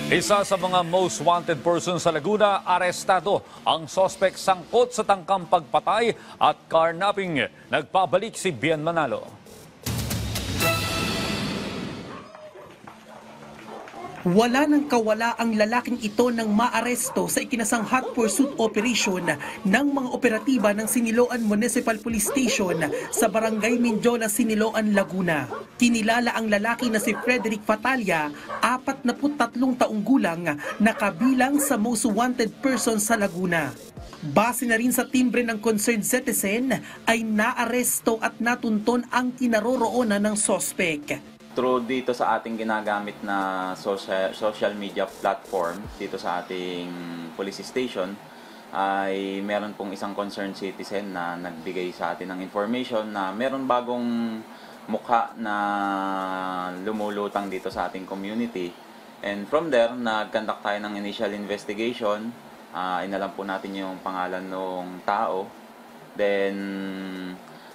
Isa sa mga most wanted person sa Laguna, arestado ang sospek sangkot sa tangkang pagpatay at carnapping. Nagpabalik si Bien Manalo. Wala nang kawala ang lalaking ito nang maaresto sa ikinasang hot pursuit operation ng mga operatiba ng Siniloan Municipal Police Station sa Barangay Mindiola, Siniloan, Laguna. Kinilala ang lalaki na si Frederick Fatalya, 43 taong gulang, na kabilang sa most wanted person sa Laguna. Base na rin sa timbre ng concerned citizen ay naaresto at natunton ang kinaroroonan ng sospek. Through dito sa ating ginagamit na social media platform dito sa ating police station ay meron pong isang concerned citizen na nagbigay sa atin ng information na meron bagong mukha na lumulutang dito sa ating community. And from there, nag-conduct tayo ng initial investigation. Inalam po natin yung pangalan ng tao. Then,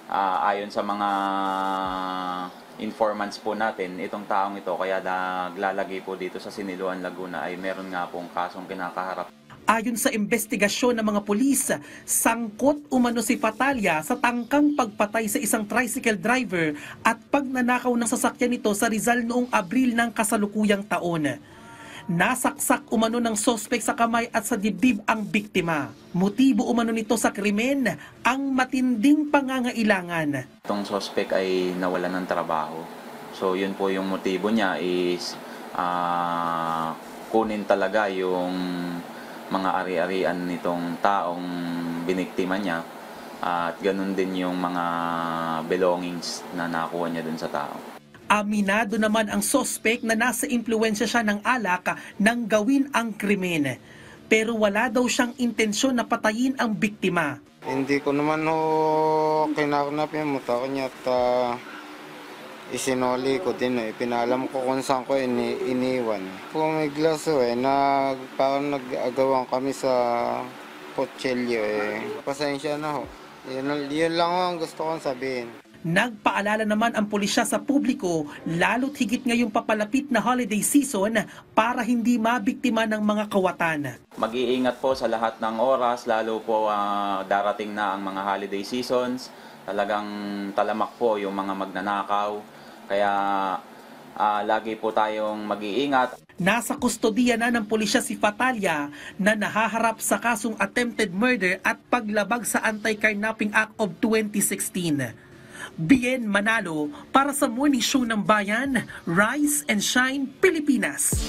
ayon sa mga informants po natin, itong taong ito kaya naglalagay po dito sa Siniloan, Laguna ay meron nga pong kasong kinakaharap. Ayon sa investigasyon ng mga pulis, sangkot umano si Fatalya sa tangkang pagpatay sa isang tricycle driver at pagnanakaw ng sasakyan nito sa Rizal noong Abril ng kasalukuyang taon. Nasaksak umano ng sospek sa kamay at sa dibdib ang biktima. Motibo umano nito sa krimen ang matinding pangangailangan. Itong sospek ay nawalan ng trabaho. So yun po yung motibo niya is kunin talaga yung mga ari-arian nitong taong biniktima niya at ganun din yung mga belongings na nakuha niya dun sa tao. Aminado naman ang sospek na nasa impluwensya siya ng alak nang gawin ang krimen. Pero wala daw siyang intensyon na patayin ang biktima. Hindi ko naman kinaknap yung mata ko niya at isinoli ko din Pinalam ko kung saan ko iniwan. Kung may glaso parang nag-agawan kami sa kutsilyo Pasensya na ho. Yun lang ang gusto kong sabihin. Nagpaalala naman ang pulisya sa publiko, lalo't higit ngayong papalapit na holiday season para hindi mabiktima ng mga kawatan. Mag-iingat po sa lahat ng oras, lalo po darating na ang mga holiday seasons. Talagang talamak po yung mga magnanakaw. Kaya lagi po tayong mag-iingat. Nasa kustodiya na ng pulisya si Fatalya na nahaharap sa kasong attempted murder at paglabag sa Anti-Carnapping Act of 2016. Bien Manalo para sa Morning Show ng Bayan, Rise and Shine, Pilipinas.